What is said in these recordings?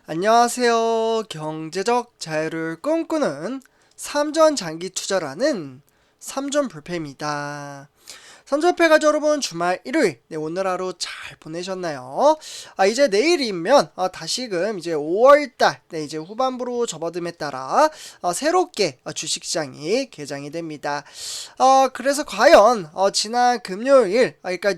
안녕하세요. 경제적 자유를 꿈꾸는 삼전 장기 투자라는 삼전 불패입니다. 삼전패 가족 여러분, 주말 일요일 오늘 하루 잘 보내셨나요? 이제 내일이면 다시금 이제 5월달 이제 후반부로 접어듦에 따라 새롭게 주식시장이 개장이 됩니다. 그래서 과연 지난 금요일 그러니까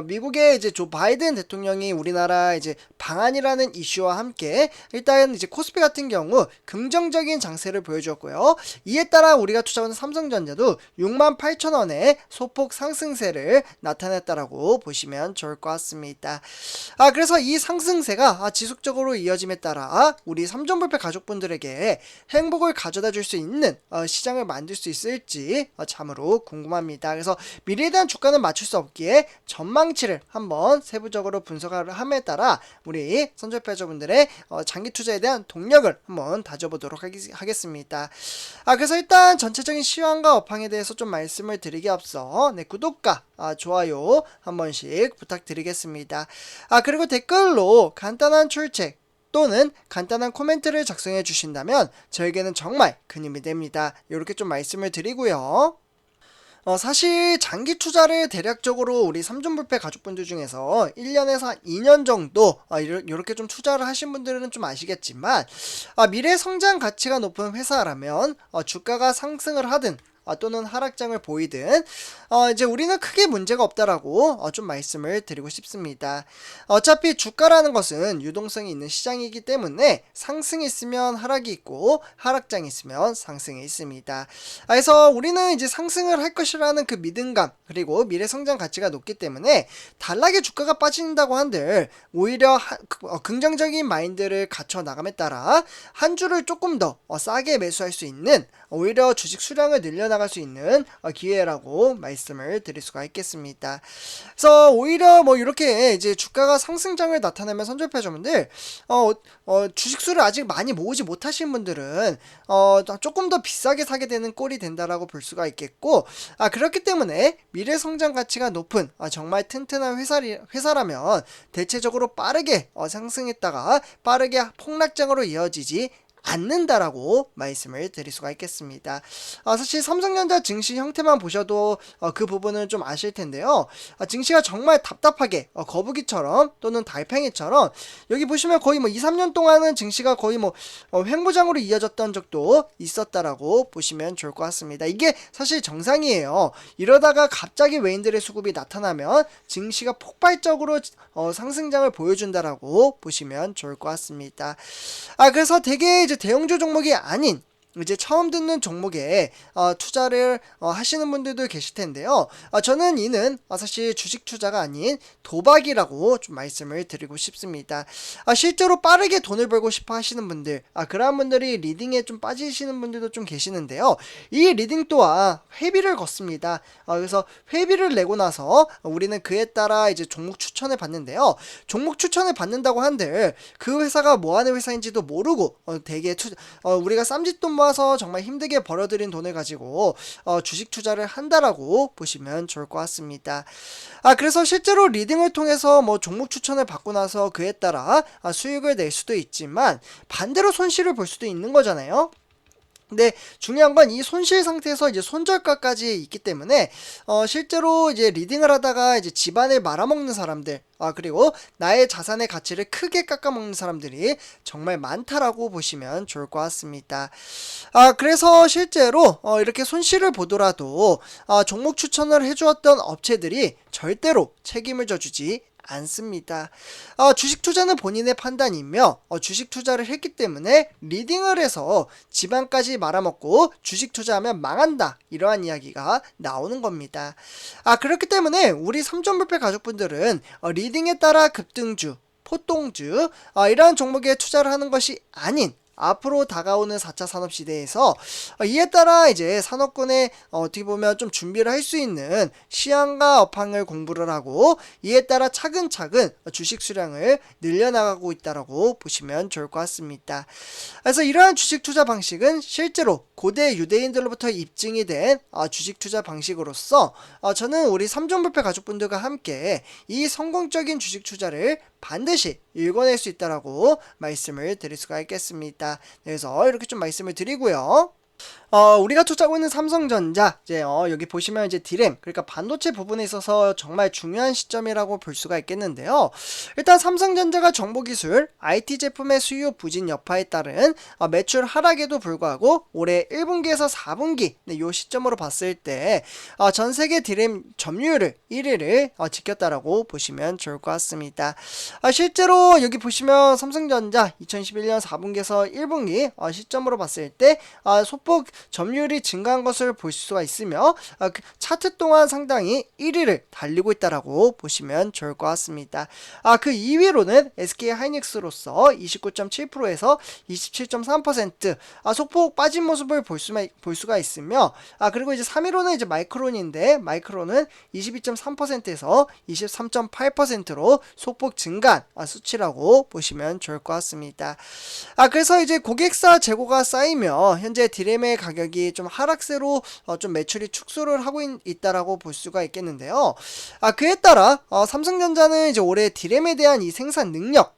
미국의 이제 조 바이든 대통령이 우리나라 이제 방한이라는 이슈와 함께 일단 이제 코스피 같은 경우 긍정적인 장세를 보여주었고요. 이에 따라 우리가 투자하는 삼성전자도 68,000원의 소폭 상승세를 나타냈다라고 보시면 좋을 것 같습니다. 그래서 이 상승세가 지속적으로 이어짐에 따라 우리 삼전불패 가족분들에게 행복을 가져다 줄 수 있는 시장을 만들 수 있을지 참으로 궁금합니다. 그래서 미래에 대한 주가는 맞출 수 없기에 전망치를 한번 세부적으로 분석함에 따라 우리 선전패자분들의 장기 투자에 대한 동력을 한번 다져보도록 하겠습니다. 그래서 일단 전체적인 시황과 업황에 대해서 좀 말씀을 드리기 앞서 구독과 좋아요 한 번씩 부탁드리겠습니다. 그리고 댓글로 간단한 출첵 또는 간단한 코멘트를 작성해 주신다면 저에게는 정말 큰 힘이 됩니다. 이렇게 좀 말씀을 드리고요. 사실 장기 투자를 대략적으로 우리 삼전불패 가족분들 중에서 1년에서 2년 정도 이렇게 좀 투자를 하신 분들은 좀 아시겠지만 미래 성장 가치가 높은 회사라면 주가가 상승을 하든 또는 하락장을 보이든 이제 우리는 크게 문제가 없다라고 좀 말씀을 드리고 싶습니다. 어차피 주가라는 것은 유동성이 있는 시장이기 때문에 상승이 있으면 하락이 있고 하락장이 있으면 상승이 있습니다. 그래서 우리는 이제 상승을 할 것이라는 그 믿음감 그리고 미래 성장 가치가 높기 때문에 단락에 주가가 빠진다고 한들 오히려 긍정적인 마인드를 갖춰 나감에 따라 한 주를 조금 더 싸게 매수할 수 있는 오히려 주식 수량을 늘려나갈 수 있는 기회라고 말씀을 드릴 수가 있겠습니다. 그래서 오히려 뭐 이렇게 이제 주가가 상승장을 나타내면 선절패자분들 주식수를 아직 많이 모으지 못하신 분들은 조금 더 비싸게 사게 되는 꼴이 된다라고 볼 수가 있겠고 그렇기 때문에 미래 성장 가치가 높은 정말 튼튼한 회사라면 대체적으로 빠르게 상승했다가 빠르게 폭락장으로 이어지지 않는다라고 말씀을 드릴 수가 있겠습니다. 사실 삼성전자 증시 형태만 보셔도 그 부분은 좀 아실 텐데요. 증시가 정말 답답하게 거북이처럼 또는 달팽이처럼 여기 보시면 거의 뭐 2, 3년 동안은 증시가 거의 뭐 횡보장으로 이어졌던 적도 있었다라고 보시면 좋을 것 같습니다. 이게 사실 정상이에요. 이러다가 갑자기 외인들의 수급이 나타나면 증시가 폭발적으로 상승장을 보여준다라고 보시면 좋을 것 같습니다. 그래서 되게 이제 대형주 종목이 아닌 이제 처음 듣는 종목에 투자를 하시는 분들도 계실 텐데요. 저는 이는 사실 주식 투자가 아닌 도박이라고 좀 말씀을 드리고 싶습니다. 실제로 빠르게 돈을 벌고 싶어 하시는 분들, 그런 분들이 리딩에 좀 빠지시는 분들도 좀 계시는데요. 이 리딩 또한 회비를 걷습니다. 그래서 회비를 내고 나서 우리는 그에 따라 이제 종목 추천을 받는데요. 종목 추천을 받는다고 한들 그 회사가 뭐 하는 회사인지도 모르고 되게 우리가 쌈짓돈 모아서 정말 힘들게 벌어들인 돈을 가지고 주식 투자를 한다라고 보시면 좋을 것 같습니다. 그래서 실제로 리딩을 통해서 뭐 종목 추천을 받고 나서 그에 따라 수익을 낼 수도 있지만 반대로 손실을 볼 수도 있는 거잖아요. 근데 중요한 건 이 손실 상태에서 이제 손절가까지 있기 때문에 실제로 이제 리딩을 하다가 이제 집안을 말아먹는 사람들 그리고 나의 자산의 가치를 크게 깎아먹는 사람들이 정말 많다라고 보시면 좋을 것 같습니다. 그래서 실제로 이렇게 손실을 보더라도 종목 추천을 해주었던 업체들이 절대로 책임을 져주지 않습니다. 주식 투자는 본인의 판단이며 주식 투자를 했기 때문에 리딩을 해서 집안까지 말아먹고 주식 투자하면 망한다 이러한 이야기가 나오는 겁니다. 그렇기 때문에 우리 삼전불패 가족분들은 리딩에 따라 급등주 포동주 이러한 종목에 투자를 하는 것이 아닌 앞으로 다가오는 4차 산업시대에서 이에 따라 이제 산업군에 어떻게 보면 좀 준비를 할 수 있는 시황과 업황을 공부를 하고 이에 따라 차근차근 주식 수량을 늘려나가고 있다라고 보시면 좋을 것 같습니다. 그래서 이러한 주식 투자 방식은 실제로 고대 유대인들로부터 입증이 된 주식 투자 방식으로서 저는 우리 삼전불패 가족분들과 함께 이 성공적인 주식 투자를 반드시 읽어낼 수 있다라고 말씀을 드릴 수가 있겠습니다. 그래서 이렇게 좀 말씀을 드리고요. 우리가 투자하고 있는 삼성전자, 이제, 여기 보시면 이제 디램, 그러니까 반도체 부분에 있어서 정말 중요한 시점이라고 볼 수가 있겠는데요. 일단 삼성전자가 정보기술, IT 제품의 수요 부진 여파에 따른 매출 하락에도 불구하고 올해 1분기에서 4분기, 네, 요 시점으로 봤을 때, 전 세계 디램 점유율을 1위를 지켰다라고 보시면 좋을 것 같습니다. 실제로 여기 보시면 삼성전자 2021년 4분기에서 1분기 시점으로 봤을 때, 소폭 점유율이 증가한 것을 볼 수가 있으며 그 차트 동안 상당히 1위를 달리고 있다라고 보시면 좋을 것 같습니다. 그 2위로는 SK하이닉스로서 29.7%에서 27.3% 소폭 빠진 모습을 볼 수가 있으며 그리고 이제 3위로는 이제 마이크론인데 마이크론은 22.3%에서 23.8%로 소폭 증가한 수치라고 보시면 좋을 것 같습니다. 그래서 이제 고객사 재고가 쌓이며 현재 디램의 가격이 좀 하락세로 좀 매출이 축소를 하고 있다라고 볼 수가 있겠는데요. 그에 따라 삼성전자는 이제 올해 디램에 대한 이 생산 능력,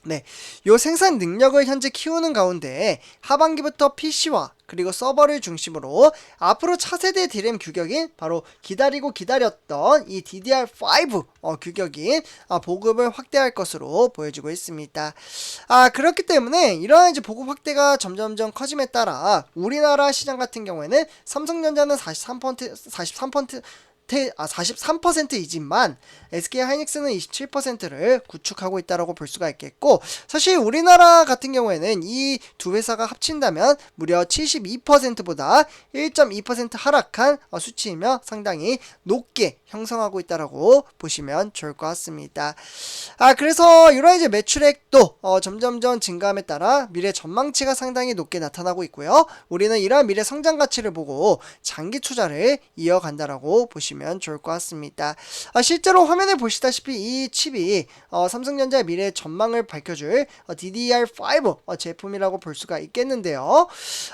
네, 요 생산 능력을 현재 키우는 가운데 하반기부터 PC와 그리고 서버를 중심으로 앞으로 차세대 디램 규격인 바로 기다렸던 이 DDR5 규격인 보급을 확대할 것으로 보여지고 있습니다. 그렇기 때문에 이러한 이제 보급 확대가 점점점 커짐에 따라 우리나라 시장 같은 경우에는 삼성전자는 43%이지만 SK하이닉스는 27%를 구축하고 있다고 볼 수가 있겠고, 사실 우리나라 같은 경우에는 이 두 회사가 합친다면 무려 72%보다 1.2% 하락한 수치이며 상당히 높게 형성하고 있다고 보시면 좋을 것 같습니다. 그래서 이런 이제 매출액도 점점점 증가함에 따라 미래 전망치가 상당히 높게 나타나고 있고요. 우리는 이러한 미래 성장 가치를 보고 장기 투자를 이어간다라고 보시면 좋을 것 같습니다. 실제로 화면에 보시다시피 이 칩이 삼성전자의 미래 전망을 밝혀줄 DDR5 제품이라고 볼 수가 있겠는데요.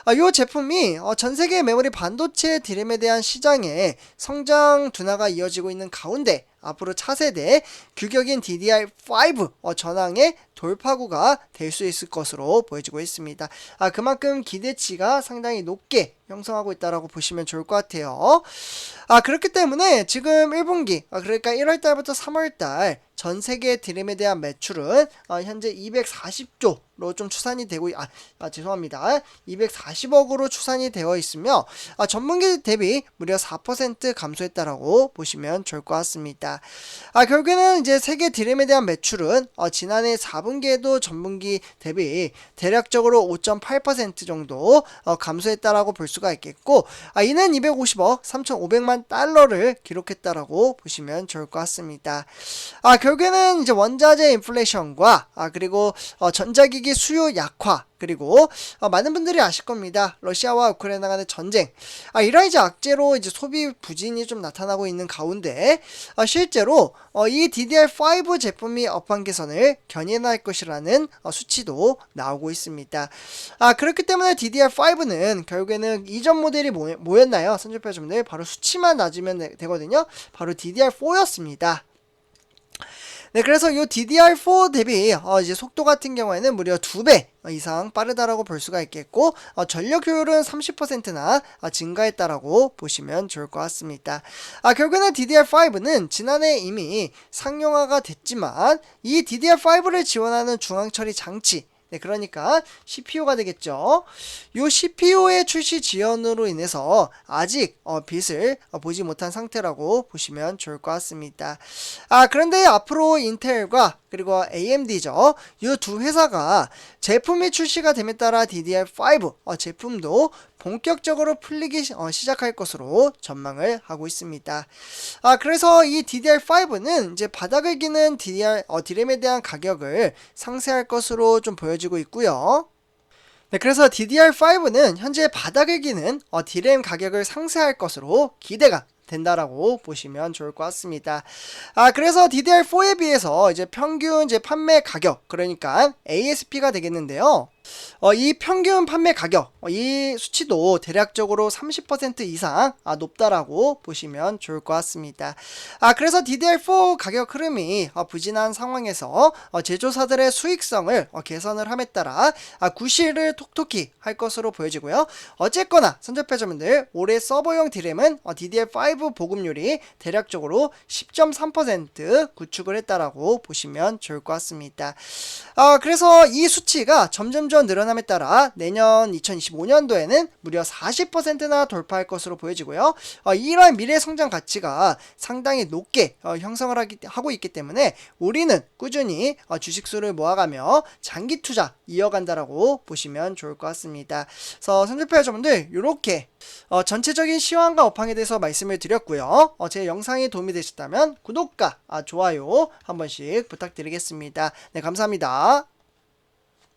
이 제품이 전 세계 메모리 반도체 디램에 대한 시장의 성장 둔화가 이어지고 있는 가운데 앞으로 차세대 규격인 DDR5 전황의 돌파구가 될 수 있을 것으로 보여지고 있습니다. 그만큼 기대치가 상당히 높게 형성하고 있다고 보시면 좋을 것 같아요. 그렇기 때문에 지금 1분기, 그러니까 1월달부터 3월달 전 세계 디램에 대한 매출은 현재 240조로 좀 추산이 되고 죄송합니다. 240억으로 추산이 되어 있으며 전분기 대비 무려 4% 감소했다라고 보시면 좋을 것 같습니다. 결국에는 이제 세계 디램에 대한 매출은 지난해 4분기에도 전분기 대비 대략적으로 5.8% 정도 감소했다라고 볼 수가 있겠고, 이는 250억 3,500만 달러를 기록했다라고 보시면 좋을 것 같습니다. 결국에는 이제 원자재 인플레이션과 그리고 전자기기 수요 약화, 그리고 많은 분들이 아실 겁니다. 러시아와 우크라이나 간의 전쟁, 이런 이제 악재로 이제 소비 부진이 좀 나타나고 있는 가운데 실제로 이 DDR5 제품이 업황 개선을 견인할 것이라는 수치도 나오고 있습니다. 그렇기 때문에 DDR5는 결국에는 이전 모델이 뭐였나요? 선전표점들 바로 수치만 낮으면 되거든요. 바로 DDR4였습니다. 네, 그래서 이 DDR4 대비 이제 속도 같은 경우에는 무려 2배 이상 빠르다라고 볼 수가 있겠고, 전력 효율은 30%나 증가했다라고 보시면 좋을 것 같습니다. 결국에는 DDR5는 지난해 이미 상용화가 됐지만 이 DDR5를 지원하는 중앙처리 장치, 네, 그러니까 CPU가 되겠죠. 이 CPU의 출시 지연으로 인해서 아직 빛을 보지 못한 상태라고 보시면 좋을 것 같습니다. 그런데 앞으로 인텔과 그리고 AMD죠. 이 두 회사가 제품이 출시가 됨에 따라 DDR5 제품도 본격적으로 풀리기 시작할 것으로 전망을 하고 있습니다. 그래서 이 DDR5는 이제 바닥을 기는 디램에 대한 가격을 상쇄할 것으로 좀 보여지고 있고요. 네, 그래서 DDR5는 현재 바닥을 기는 디램 가격을 상쇄할 것으로 기대가 된다라고 보시면 좋을 것 같습니다. 그래서 DDR4에 비해서 이제 평균 이제 판매 가격, 그러니까 ASP가 되겠는데요. 이 평균 판매 가격, 이 수치도 대략적으로 30% 이상 높다라고 보시면 좋을 것 같습니다. 그래서 DDR4 가격 흐름이 부진한 상황에서 제조사들의 수익성을 개선을 함에 따라 구실을 톡톡히 할 것으로 보여지고요. 어쨌거나 선접해자분들 올해 서버용 D램은 DDR5 보급률이 대략적으로 10.3% 구축을 했다라고 보시면 좋을 것 같습니다. 그래서 이 수치가 점점점 늘어남에 따라 내년 2025년도에는 무려 40%나 돌파할 것으로 보여지고요. 이러한 미래 성장 가치가 상당히 높게 형성을 하고 있기 때문에 우리는 꾸준히 주식수를 모아가며 장기 투자 이어간다라고 보시면 좋을 것 같습니다. 그래서 선접해자분들 이렇게 전체적인 시황과 업황에 대해서 말씀을 드렸고요. 제 영상이 도움이 되셨다면 구독과 좋아요 한 번씩 부탁드리겠습니다. 네, 감사합니다.